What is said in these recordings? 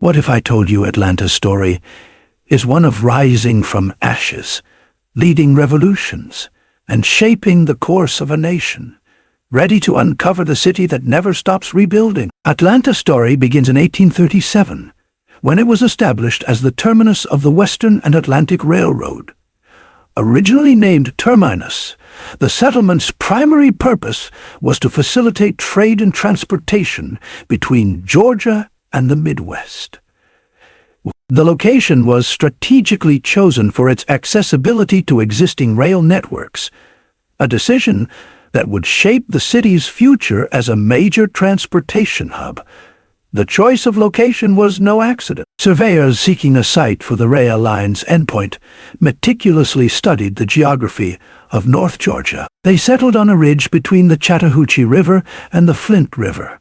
What if I told you Atlanta's story is one of rising from ashes, leading revolutions, and shaping the course of a nation, ready to uncover the city that never stops rebuilding? Atlanta's story begins in 1837, when it was established as the terminus of the Western and Atlantic Railroad. Originally named Terminus, the settlement's primary purpose was to facilitate trade and transportation between Georgia and the Midwest. The location was strategically chosen for its accessibility to existing rail networks, a decision that would shape the city's future as a major transportation hub. The choice of location was no accident. Surveyors seeking a site for the rail line's endpoint meticulously studied the geography of North Georgia. They settled on a ridge between the Chattahoochee River and the Flint River,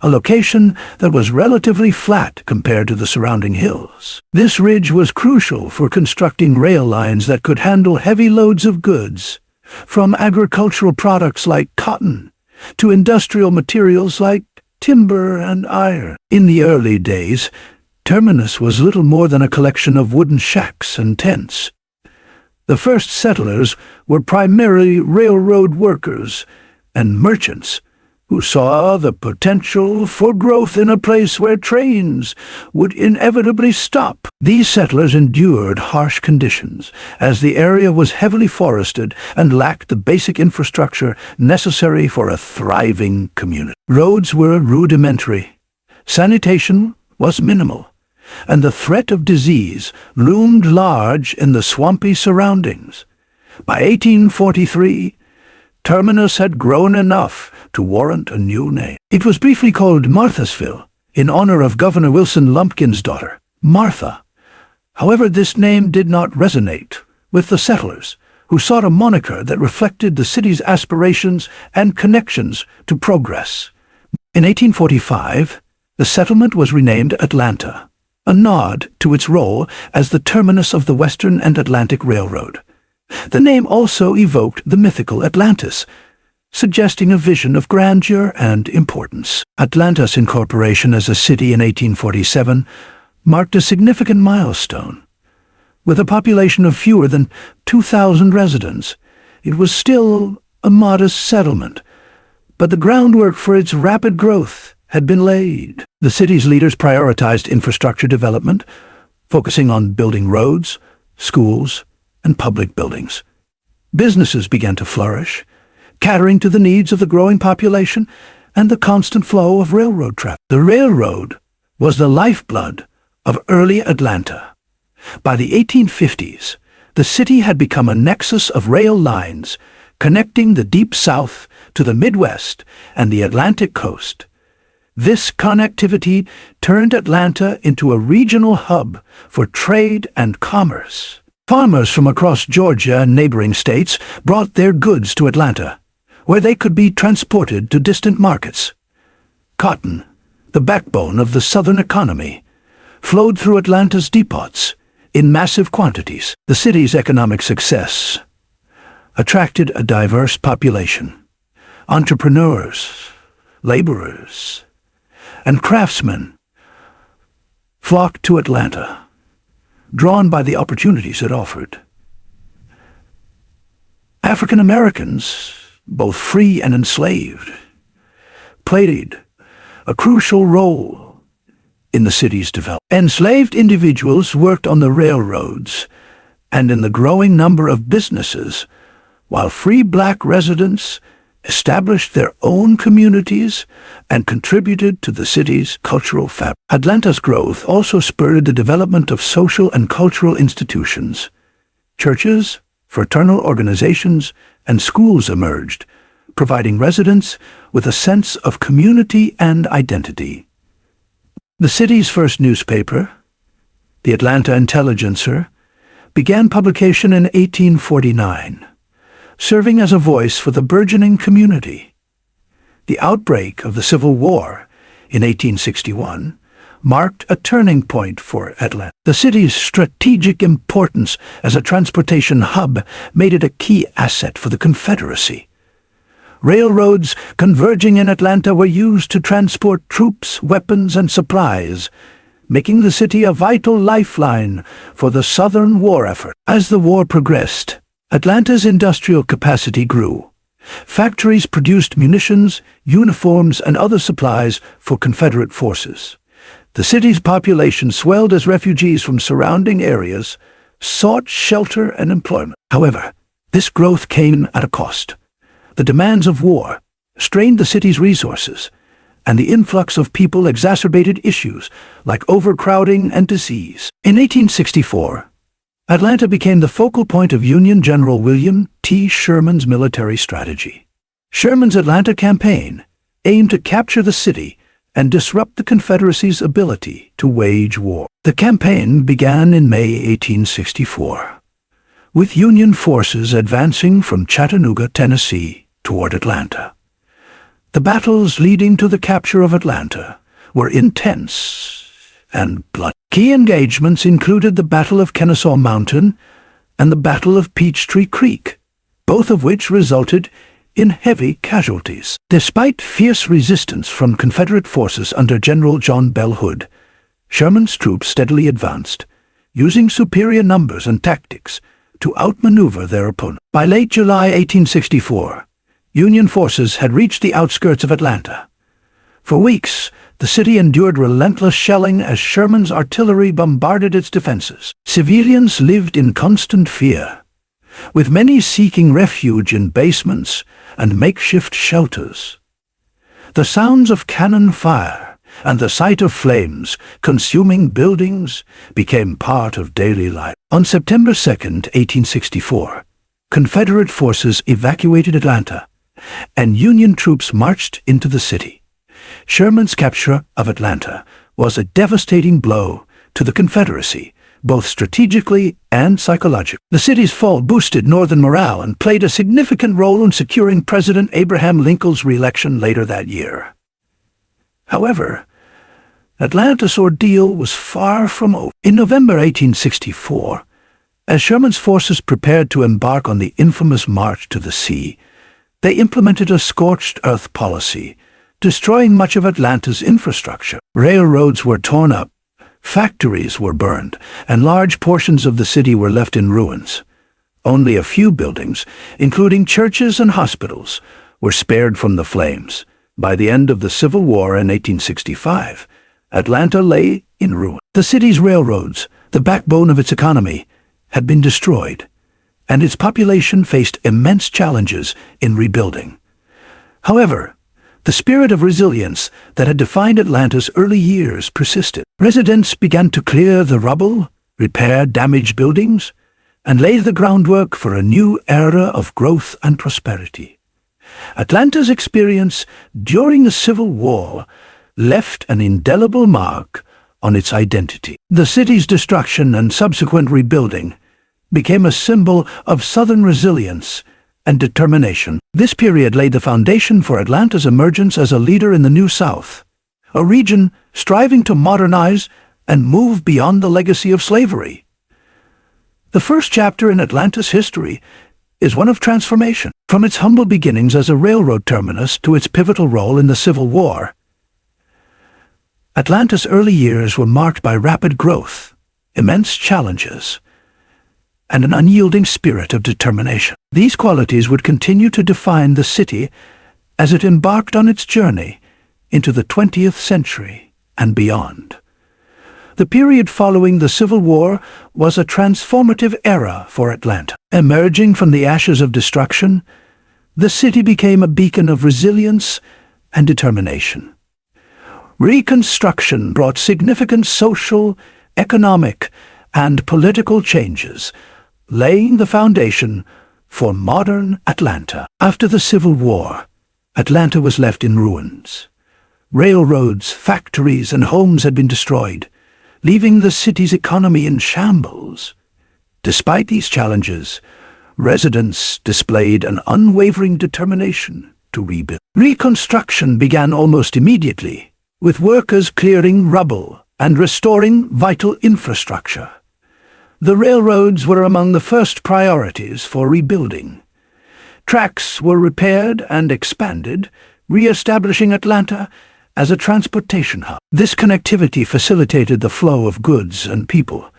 a location that was relatively flat compared to the surrounding hills. This ridge was crucial for constructing rail lines that could handle heavy loads of goods, from agricultural products like cotton to industrial materials like timber and iron. In the early days, Terminus was little more than a collection of wooden shacks and tents. The first settlers were primarily railroad workers and merchants who saw the potential for growth in a place where trains would inevitably stop. These settlers endured harsh conditions, as the area was heavily forested and lacked the basic infrastructure necessary for a thriving community. Roads were rudimentary, sanitation was minimal, and the threat of disease loomed large in the swampy surroundings. By 1843, Terminus had grown enough to warrant a new name. It was briefly called Marthasville, in honor of Governor Wilson Lumpkin's daughter, Martha. However, this name did not resonate with the settlers, who sought a moniker that reflected the city's aspirations and connections to progress. In 1845, the settlement was renamed Atlanta, a nod to its role as the terminus of the Western and Atlantic Railroad. The name also evoked the mythical Atlantis, suggesting a vision of grandeur and importance. Atlanta's incorporation as a city in 1847 marked a significant milestone. With a population of fewer than 2,000 residents, it was still a modest settlement, but the groundwork for its rapid growth had been laid. The city's leaders prioritized infrastructure development, focusing on building roads, schools, and public buildings. Businesses began to flourish, catering to the needs of the growing population and the constant flow of railroad traffic. The railroad was the lifeblood of early Atlanta. By the 1850s, the city had become a nexus of rail lines connecting the Deep South to the Midwest and the Atlantic coast. This connectivity turned Atlanta into a regional hub for trade and commerce. Farmers from across Georgia and neighboring states brought their goods to Atlanta, where they could be transported to distant markets. Cotton, the backbone of the southern economy, flowed through Atlanta's depots in massive quantities. The city's economic success attracted a diverse population. Entrepreneurs, laborers, and craftsmen flocked to Atlanta, drawn by the opportunities it offered. African Americans, both free and enslaved, played a crucial role in the city's development. Enslaved individuals worked on the railroads and in the growing number of businesses, while free black residents established their own communities and contributed to the city's cultural fabric. Atlanta's growth also spurred the development of social and cultural institutions. Churches, fraternal organizations, and schools emerged, providing residents with a sense of community and identity. The city's first newspaper, the Atlanta Intelligencer, began publication in 1849. Serving as a voice for the burgeoning community. The outbreak of the Civil War in 1861 marked a turning point for Atlanta. The city's strategic importance as a transportation hub made it a key asset for the Confederacy. Railroads converging in Atlanta were used to transport troops, weapons, and supplies, making the city a vital lifeline for the Southern war effort. As the war progressed, Atlanta's industrial capacity grew. Factories produced munitions, uniforms, and other supplies for Confederate forces. The city's population swelled as refugees from surrounding areas sought shelter and employment. However, this growth came at a cost. The demands of war strained the city's resources, and the influx of people exacerbated issues like overcrowding and disease. In 1864, Atlanta became the focal point of Union General William T. Sherman's military strategy. Sherman's Atlanta campaign aimed to capture the city and disrupt the Confederacy's ability to wage war. The campaign began in May 1864, with Union forces advancing from Chattanooga, Tennessee, toward Atlanta. The battles leading to the capture of Atlanta were intense and bloody. Key engagements included the Battle of Kennesaw Mountain and the Battle of Peachtree Creek, both of which resulted in heavy casualties. Despite fierce resistance from Confederate forces under General John Bell Hood, Sherman's troops steadily advanced, using superior numbers and tactics to outmaneuver their opponent. By late July 1864, Union forces had reached the outskirts of Atlanta. For weeks, the city endured relentless shelling as Sherman's artillery bombarded its defenses. Civilians lived in constant fear, with many seeking refuge in basements and makeshift shelters. The sounds of cannon fire and the sight of flames consuming buildings became part of daily life. On September 2, 1864, Confederate forces evacuated Atlanta, and Union troops marched into the city. Sherman's capture of Atlanta was a devastating blow to the Confederacy, both strategically and psychologically. The city's fall boosted Northern morale and played a significant role in securing President Abraham Lincoln's re-election later that year. However, Atlanta's ordeal was far from over. In November 1864, as Sherman's forces prepared to embark on the infamous March to the Sea, they implemented a scorched earth policy, destroying much of Atlanta's infrastructure. Railroads were torn up, factories were burned, and large portions of the city were left in ruins. Only a few buildings, including churches and hospitals, were spared from the flames. By the end of the Civil War in 1865, Atlanta lay in ruin. The city's railroads, the backbone of its economy, had been destroyed, and its population faced immense challenges in rebuilding. However, the spirit of resilience that had defined Atlanta's early years persisted. Residents began to clear the rubble, repair damaged buildings, and lay the groundwork for a new era of growth and prosperity. Atlanta's experience during the Civil War left an indelible mark on its identity. The city's destruction and subsequent rebuilding became a symbol of Southern resilience and determination. This period laid the foundation for Atlanta's emergence as a leader in the New South, a region striving to modernize and move beyond the legacy of slavery. The first chapter in Atlanta's history is one of transformation. From its humble beginnings as a railroad terminus to its pivotal role in the Civil War, Atlanta's early years were marked by rapid growth, immense challenges, and an unyielding spirit of determination. These qualities would continue to define the city as it embarked on its journey into the 20th century and beyond. The period following the Civil War was a transformative era for Atlanta. Emerging from the ashes of destruction, the city became a beacon of resilience and determination. Reconstruction brought significant social, economic, and political changes, laying the foundation for modern Atlanta. After the Civil War, Atlanta was left in ruins. Railroads, factories, and homes had been destroyed, leaving the city's economy in shambles. Despite these challenges, residents displayed an unwavering determination to rebuild. Reconstruction began almost immediately, with workers clearing rubble and restoring vital infrastructure. The railroads were among the first priorities for rebuilding. Tracks were repaired and expanded, re-establishing Atlanta as a transportation hub. This connectivity facilitated the flow of goods and people,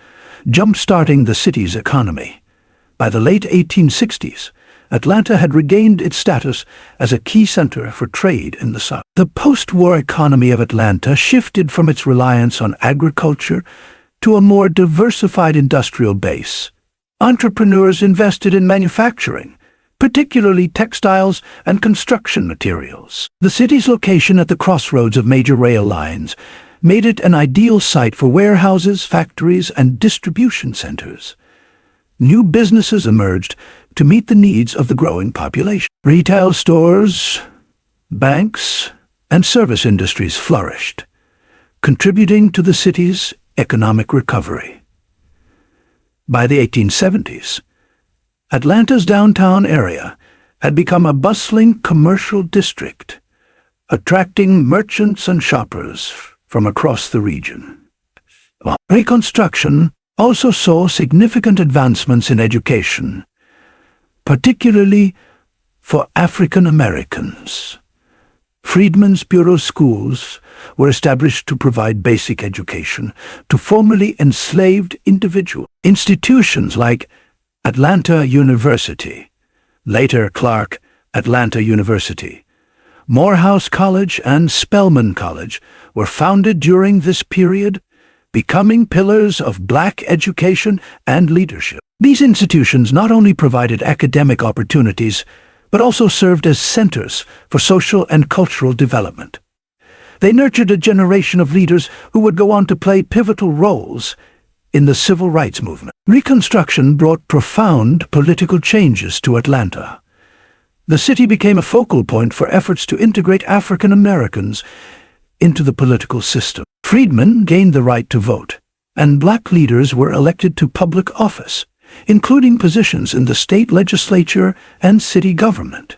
jump-starting the city's economy. By the late 1860s, Atlanta had regained its status as a key center for trade in the South. The post-war economy of Atlanta shifted from its reliance on agriculture to a more diversified industrial base. Entrepreneurs invested in manufacturing, particularly textiles and construction materials. The city's location at the crossroads of major rail lines made it an ideal site for warehouses, factories, and distribution centers. New businesses emerged to meet the needs of the growing population. Retail stores, banks, and service industries flourished, contributing to the city's economic recovery. By the 1870s, Atlanta's downtown area had become a bustling commercial district, attracting merchants and shoppers from across the region. Reconstruction also saw significant advancements in education, particularly for African Americans. Freedmen's Bureau schools were established to provide basic education to formerly enslaved individuals. Institutions like Atlanta University, later Clark Atlanta University, Morehouse College, and Spelman College were founded during this period, becoming pillars of black education and leadership. These institutions not only provided academic opportunities, but also served as centers for social and cultural development. They nurtured a generation of leaders who would go on to play pivotal roles in the civil rights movement. Reconstruction brought profound political changes to Atlanta. The city became a focal point for efforts to integrate African Americans into the political system. Freedmen gained the right to vote, and black leaders were elected to public office, including positions in the state legislature and city government.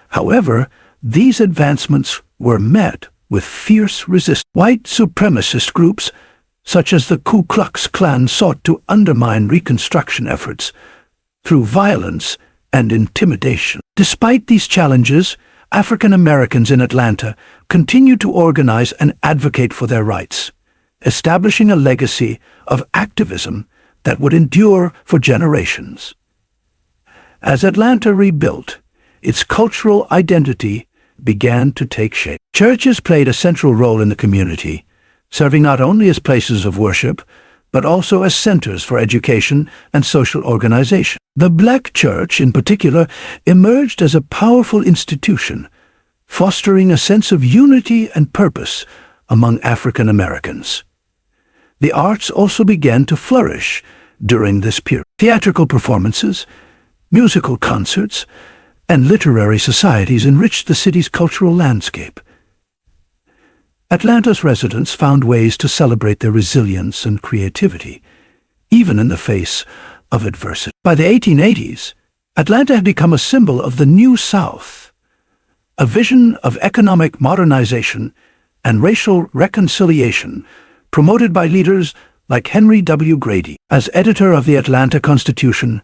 However, these advancements were met with fierce resistance. White supremacist groups such as the Ku Klux Klan sought to undermine Reconstruction efforts through violence and intimidation. Despite these challenges, African Americans in Atlanta continued to organize and advocate for their rights, establishing a legacy of activism that would endure for generations. As Atlanta rebuilt, its cultural identity began to take shape. Churches played a central role in the community, serving not only as places of worship, but also as centers for education and social organization. The Black Church, in particular, emerged as a powerful institution, fostering a sense of unity and purpose among African Americans. The arts also began to flourish during this period. Theatrical performances, musical concerts, and literary societies enriched the city's cultural landscape. Atlanta's residents found ways to celebrate their resilience and creativity, even in the face of adversity. By the 1880s, Atlanta had become a symbol of the New South, a vision of economic modernization and racial reconciliation promoted by leaders like Henry W. Grady. As editor of the Atlanta Constitution,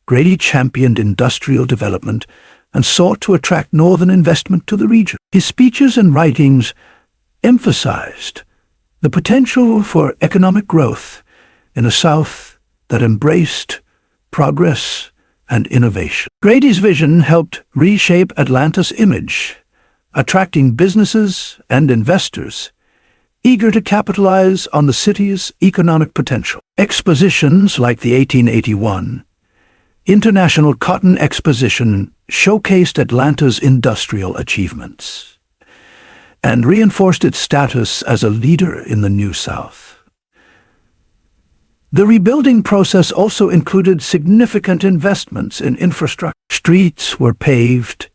Grady championed industrial development and sought to attract northern investment to the region. His speeches and writings emphasized the potential for economic growth in a South that embraced progress and innovation. Grady's vision helped reshape Atlanta's image, attracting businesses and investors eager to capitalize on the city's economic potential. Expositions like the 1881 International Cotton Exposition showcased Atlanta's industrial achievements and reinforced its status as a leader in the New South. The rebuilding process also included significant investments in infrastructure. Streets were paved,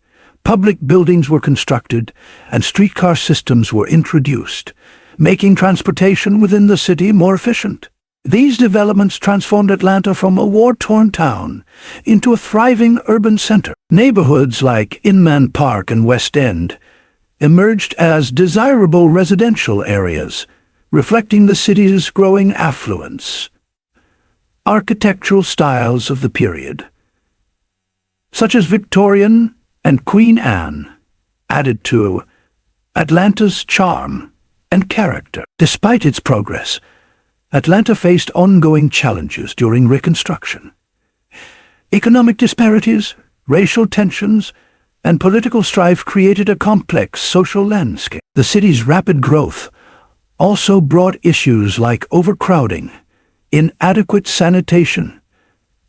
public buildings were constructed, and streetcar systems were introduced, making transportation within the city more efficient. These developments transformed Atlanta from a war-torn town into a thriving urban center. Neighborhoods like Inman Park and West End emerged as desirable residential areas, reflecting the city's growing affluence. Architectural styles of the period, such as Victorian and Queen Anne, added to Atlanta's charm and character. Despite its progress, Atlanta faced ongoing challenges during Reconstruction. Economic disparities, racial tensions, and political strife created a complex social landscape. The city's rapid growth also brought issues like overcrowding, inadequate sanitation,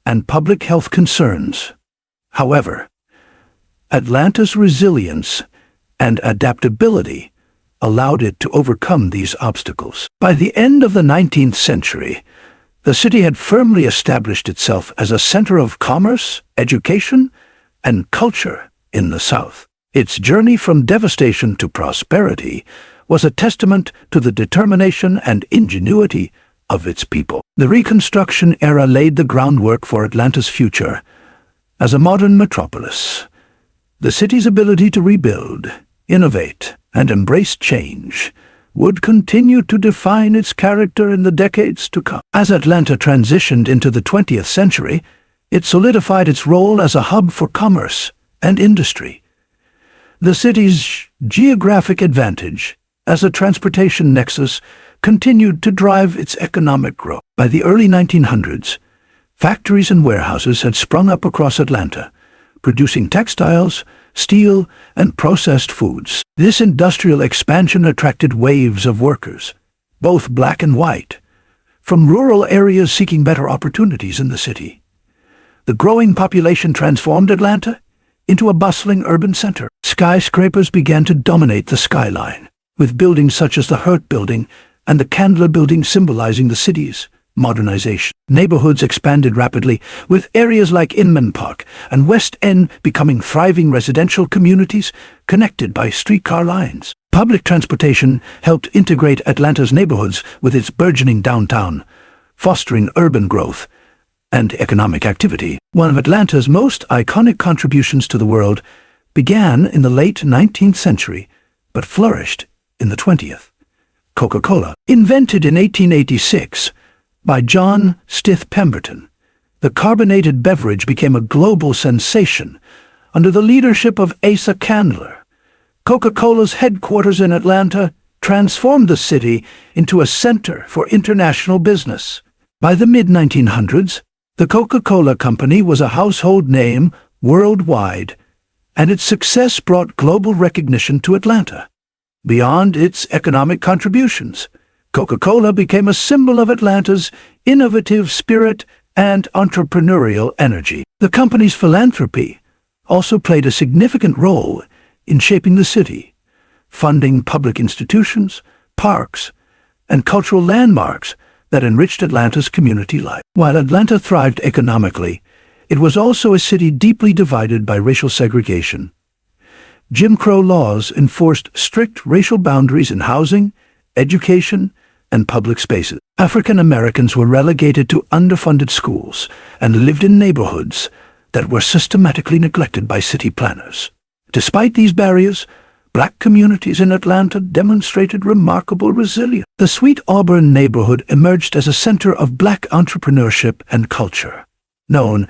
and public health concerns. However, Atlanta's resilience and adaptability allowed it to overcome these obstacles. By the end of the 19th century, the city had firmly established itself as a center of commerce, education, and culture in the South. Its journey from devastation to prosperity was a testament to the determination and ingenuity of its people. The Reconstruction era laid the groundwork for Atlanta's future as a modern metropolis. The city's ability to rebuild, innovate, and embrace change would continue to define its character in the decades to come. As Atlanta transitioned into the 20th century, it solidified its role as a hub for commerce and industry. The city's geographic advantage as a transportation nexus continued to drive its economic growth. By the early 1900s, factories and warehouses had sprung up across Atlanta, producing textiles, steel, and processed foods. This industrial expansion attracted waves of workers, both black and white, from rural areas seeking better opportunities in the city. The growing population transformed Atlanta into a bustling urban center. Skyscrapers began to dominate the skyline, with buildings such as the Hurt Building and the Candler Building symbolizing the city's modernization. Neighborhoods expanded rapidly, with areas like Inman Park and West End becoming thriving residential communities connected by streetcar lines. Public transportation helped integrate Atlanta's neighborhoods with its burgeoning downtown, fostering urban growth and economic activity. One of Atlanta's most iconic contributions to the world began in the late 19th century, but flourished in the 20th. Coca-Cola. Invented in 1886 by John Stith Pemberton, the carbonated beverage became a global sensation under the leadership of Asa Candler. Coca-Cola's headquarters in Atlanta transformed the city into a center for international business. By the mid-1900s, the Coca-Cola Company was a household name worldwide, and its success brought global recognition to Atlanta. Beyond its economic contributions, Coca-Cola became a symbol of Atlanta's innovative spirit and entrepreneurial energy. The company's philanthropy also played a significant role in shaping the city, funding public institutions, parks, and cultural landmarks that enriched Atlanta's community life. While Atlanta thrived economically, it was also a city deeply divided by racial segregation. Jim Crow laws enforced strict racial boundaries in housing, education, and public spaces. African Americans were relegated to underfunded schools and lived in neighborhoods that were systematically neglected by city planners. Despite these barriers, black communities in Atlanta demonstrated remarkable resilience. The Sweet Auburn neighborhood emerged as a center of black entrepreneurship and culture. Known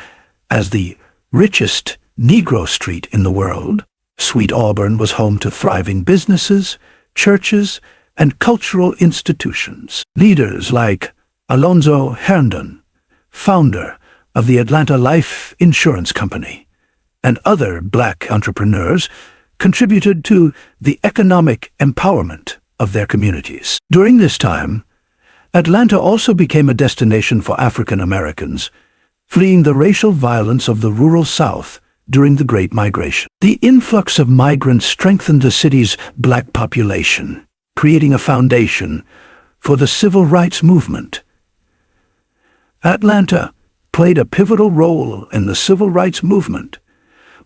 as the richest Negro street in the world, Sweet Auburn was home to thriving businesses, churches, and cultural institutions. Leaders like Alonzo Herndon, founder of the Atlanta Life Insurance Company, and other black entrepreneurs contributed to the economic empowerment of their communities. During this time, Atlanta also became a destination for African Americans, fleeing the racial violence of the rural South during the Great Migration. The influx of migrants strengthened the city's black population, creating a foundation for the civil rights movement. Atlanta played a pivotal role in the civil rights movement,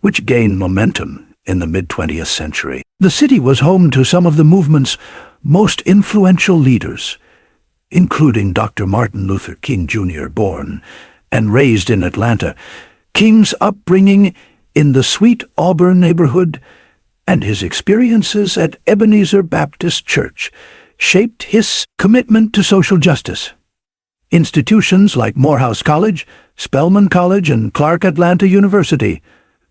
which gained momentum in the mid-20th century. The city was home to some of the movement's most influential leaders, including Dr. Martin Luther King Jr., born and raised in Atlanta. King's upbringing in the Sweet Auburn neighborhood and his experiences at Ebenezer Baptist Church shaped his commitment to social justice. Institutions like Morehouse College, Spelman College, and Clark Atlanta University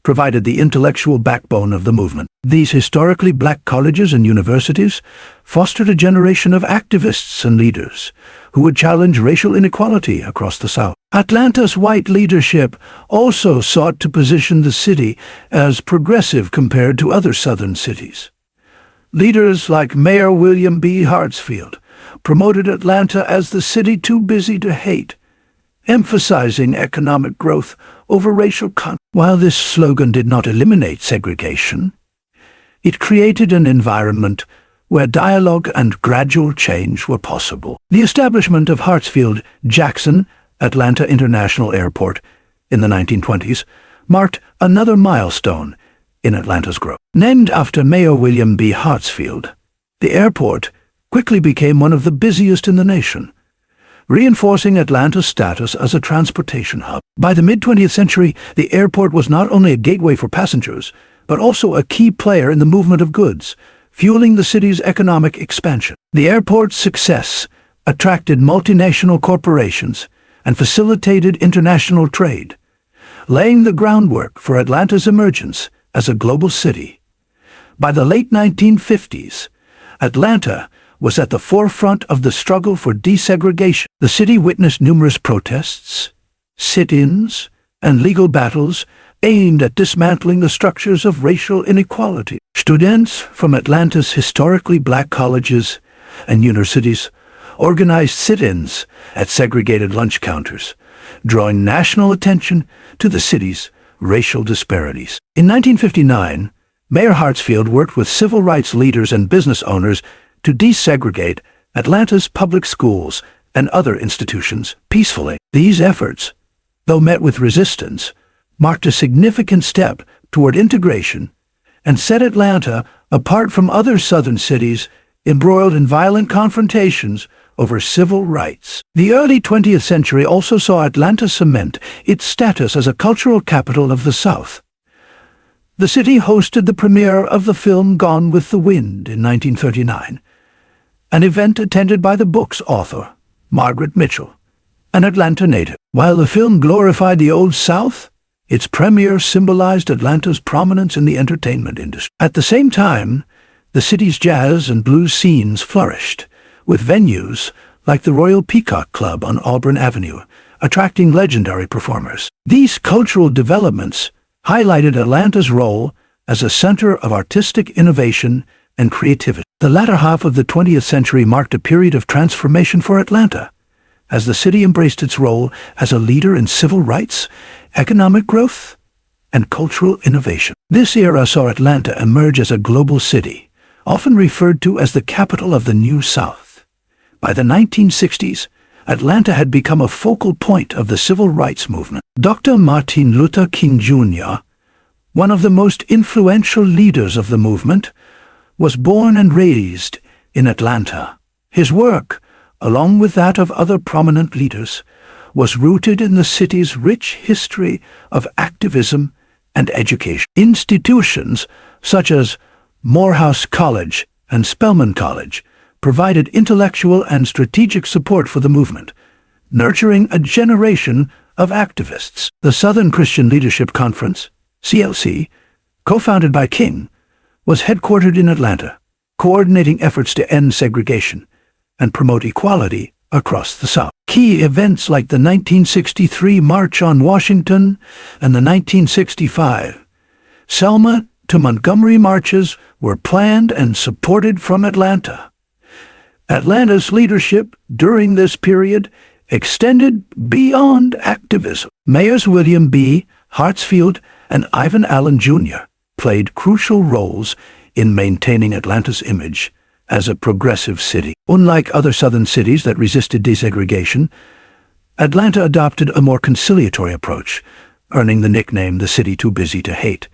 provided the intellectual backbone of the movement. These historically black colleges and universities fostered a generation of activists and leaders who would challenge racial inequality across the South. Atlanta's white leadership also sought to position the city as progressive compared to other Southern cities. Leaders like Mayor William B. Hartsfield promoted Atlanta as the city too busy to hate, emphasizing economic growth over racial conflict. While this slogan did not eliminate segregation, it created an environment where dialogue and gradual change were possible. The establishment of Hartsfield-Jackson Atlanta International Airport in the 1920s marked another milestone in Atlanta's growth. Named after Mayor William B. Hartsfield, the airport quickly became one of the busiest in the nation, reinforcing Atlanta's status as a transportation hub. By the mid-20th century, the airport was not only a gateway for passengers, but also a key player in the movement of goods, fueling the city's economic expansion. The airport's success attracted multinational corporations and facilitated international trade, laying the groundwork for Atlanta's emergence as a global city. By the late 1950s, Atlanta was at the forefront of the struggle for desegregation. The city witnessed numerous protests, sit-ins, and legal battles aimed at dismantling the structures of racial inequality. Students from Atlanta's historically black colleges and universities organized sit-ins at segregated lunch counters, drawing national attention to the city's racial disparities. In 1959, Mayor Hartsfield worked with civil rights leaders and business owners to desegregate Atlanta's public schools and other institutions peacefully. These efforts, though met with resistance, marked a significant step toward integration and set Atlanta apart from other Southern cities embroiled in violent confrontations over civil rights. The early 20th century also saw Atlanta cement its status as a cultural capital of the South. The city hosted the premiere of the film Gone with the Wind in 1939, an event attended by the book's author, Margaret Mitchell, an Atlanta native. While the film glorified the Old South, its premiere symbolized Atlanta's prominence in the entertainment industry. At the same time, the city's jazz and blues scenes flourished, with venues like the Royal Peacock Club on Auburn Avenue, attracting legendary performers. These cultural developments highlighted Atlanta's role as a center of artistic innovation and creativity. The latter half of the 20th century marked a period of transformation for Atlanta, as the city embraced its role as a leader in civil rights, economic growth, and cultural innovation. This era saw Atlanta emerge as a global city, often referred to as the capital of the New South. By the 1960s, Atlanta had become a focal point of the civil rights movement. Dr. Martin Luther King Jr., one of the most influential leaders of the movement, was born and raised in Atlanta. His work, along with that of other prominent leaders, was rooted in the city's rich history of activism and education. Institutions such as Morehouse College and Spelman College provided intellectual and strategic support for the movement, nurturing a generation of activists. The Southern Christian Leadership Conference, CLC, co-founded by King, was headquartered in Atlanta, coordinating efforts to end segregation and promote equality across the South. Key events like the 1963 March on Washington and the 1965 Selma to Montgomery marches were planned and supported from Atlanta. Atlanta's leadership during this period extended beyond activism. Mayors William B. Hartsfield and Ivan Allen Jr. played crucial roles in maintaining Atlanta's image as a progressive city. Unlike other Southern cities that resisted desegregation, Atlanta adopted a more conciliatory approach, earning the nickname the city too busy to hate.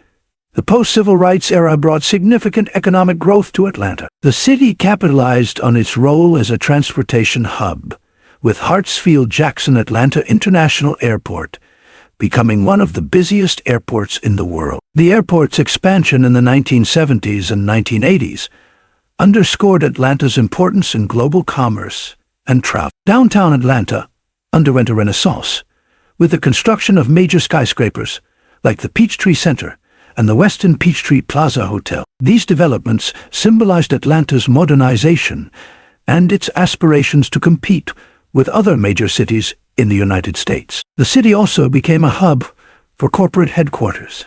The post-civil rights era brought significant economic growth to Atlanta. The city capitalized on its role as a transportation hub, with Hartsfield-Jackson Atlanta International Airport becoming one of the busiest airports in the world. The airport's expansion in the 1970s and 1980s underscored Atlanta's importance in global commerce and travel. Downtown Atlanta underwent a renaissance, with the construction of major skyscrapers, like the Peachtree Center and the Westin Peachtree Plaza Hotel. These developments symbolized Atlanta's modernization and its aspirations to compete with other major cities in the United States. The city also became a hub for corporate headquarters,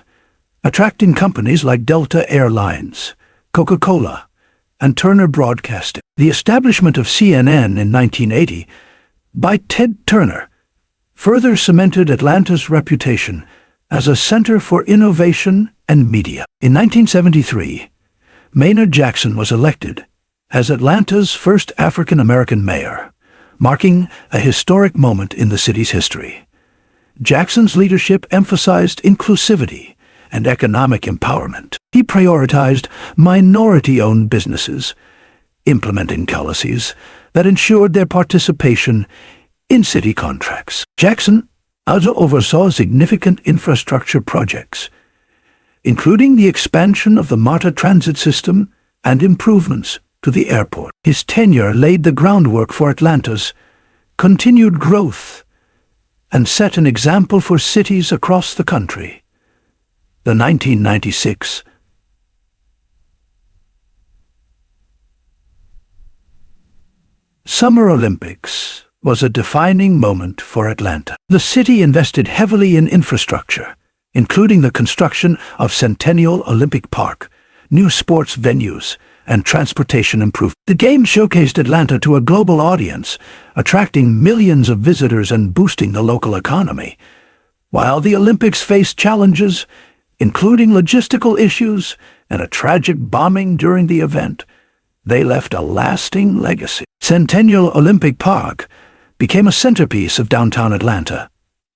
attracting companies like Delta Airlines, Coca-Cola, and Turner Broadcasting. The establishment of CNN in 1980 by Ted Turner further cemented Atlanta's reputation as a center for innovation and media. In 1973, Maynard Jackson was elected as Atlanta's first African-American mayor, marking a historic moment in the city's history. Jackson's leadership emphasized inclusivity and economic empowerment. He prioritized minority-owned businesses, implementing policies that ensured their participation in city contracts. Jackson also oversaw significant infrastructure projects, including the expansion of the MARTA transit system and improvements to the airport. His tenure laid the groundwork for Atlanta's continued growth and set an example for cities across the country. The 1996 Summer Olympics was a defining moment for Atlanta. The city invested heavily in infrastructure, including the construction of Centennial Olympic Park, new sports venues, and transportation improvements. The Games showcased Atlanta to a global audience, attracting millions of visitors and boosting the local economy. While the Olympics faced challenges, including logistical issues and a tragic bombing during the event, they left a lasting legacy. Centennial Olympic Park became a centerpiece of downtown Atlanta,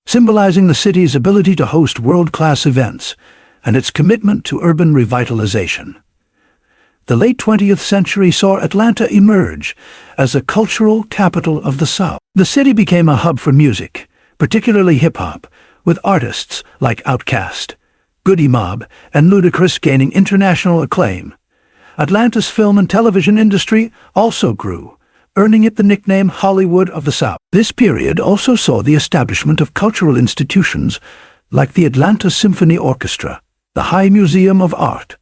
symbolizing the city's ability to host world-class events and its commitment to urban revitalization. The late 20th century saw Atlanta emerge as a cultural capital of the South. The city became a hub for music, particularly hip-hop, with artists like Outkast, Goody Mob, and Ludacris gaining international acclaim. Atlanta's film and television industry also grew, earning it the nickname Hollywood of the South. This period also saw the establishment of cultural institutions like the Atlanta Symphony Orchestra, the High Museum of Art,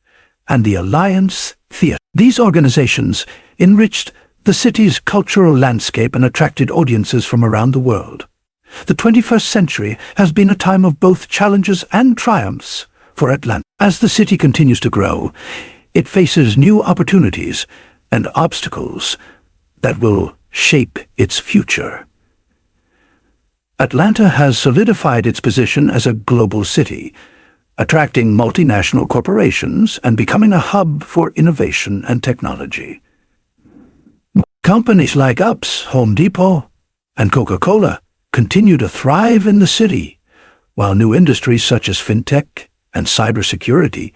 and the Alliance Theater. These organizations enriched the city's cultural landscape and attracted audiences from around the world. The 21st century has been a time of both challenges and triumphs for Atlanta. As the city continues to grow, it faces new opportunities and obstacles that will shape its future. Atlanta has solidified its position as a global city, attracting multinational corporations and becoming a hub for innovation and technology. Companies like UPS, Home Depot, and Coca-Cola continue to thrive in the city, while new industries such as fintech and cybersecurity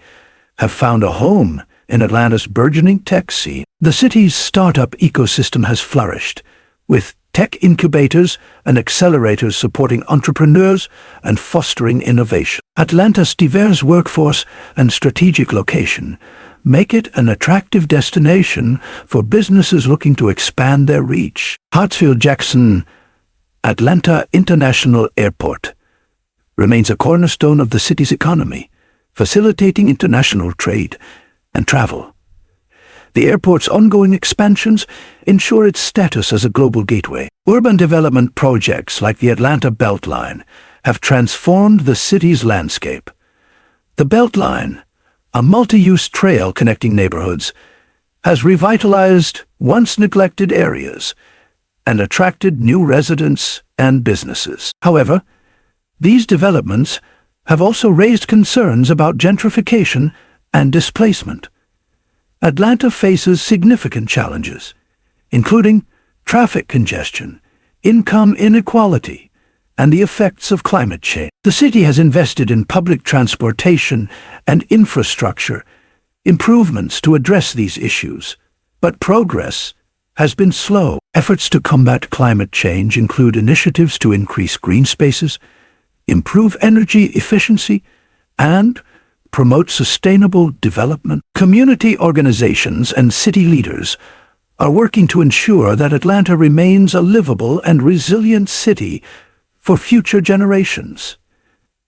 have found a home in Atlanta's burgeoning tech scene. The city's startup ecosystem has flourished, with tech incubators and accelerators supporting entrepreneurs and fostering innovation. Atlanta's diverse workforce and strategic location make it an attractive destination for businesses looking to expand their reach. Hartsfield-Jackson Atlanta International Airport remains a cornerstone of the city's economy, facilitating international trade and travel. The airport's ongoing expansions ensure its status as a global gateway. Urban development projects like the Atlanta Beltline have transformed the city's landscape. The Beltline, a multi-use trail connecting neighborhoods, has revitalized once neglected areas and attracted new residents and businesses. However, these developments have also raised concerns about gentrification and displacement. Atlanta faces significant challenges, including traffic congestion, income inequality, and the effects of climate change. The city has invested in public transportation and infrastructure improvements to address these issues, but progress has been slow. Efforts to combat climate change include initiatives to increase green spaces, improve energy efficiency, and promote sustainable development. Community organizations and city leaders are working to ensure that Atlanta remains a livable and resilient city for future generations.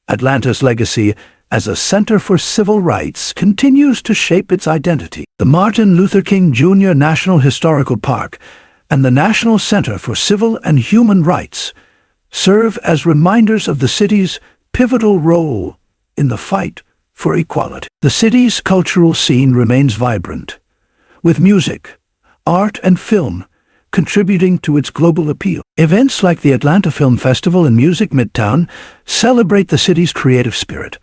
Atlanta's legacy as a center for civil rights continues to shape its identity. The Martin Luther King Jr. National Historical Park and the National Center for Civil and Human Rights serve as reminders of the city's pivotal role in the fight for equality. The city's cultural scene remains vibrant, with music, art, and film contributing to its global appeal. Events like the Atlanta Film Festival and Music Midtown celebrate the city's creative spirit,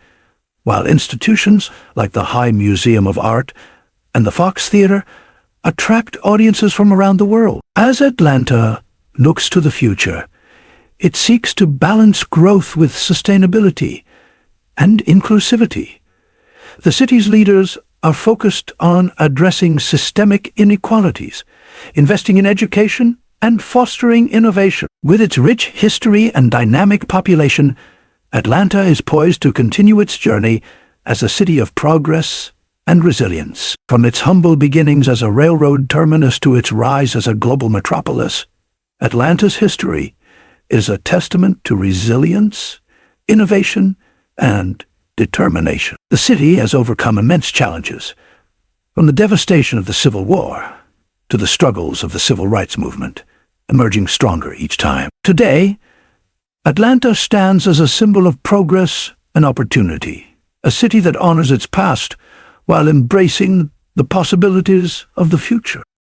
while institutions like the High Museum of Art and the Fox Theater attract audiences from around the world. As Atlanta looks to the future, it seeks to balance growth with sustainability and inclusivity. The city's leaders are focused on addressing systemic inequalities, investing in education, and fostering innovation. With its rich history and dynamic population, Atlanta is poised to continue its journey as a city of progress and resilience. From its humble beginnings as a railroad terminus to its rise as a global metropolis, Atlanta's history is a testament to resilience, innovation, and determination. The city has overcome immense challenges, from the devastation of the Civil War to the struggles of the Civil Rights Movement, emerging stronger each time. Today, Atlanta stands as a symbol of progress and opportunity, a city that honors its past while embracing the possibilities of the future.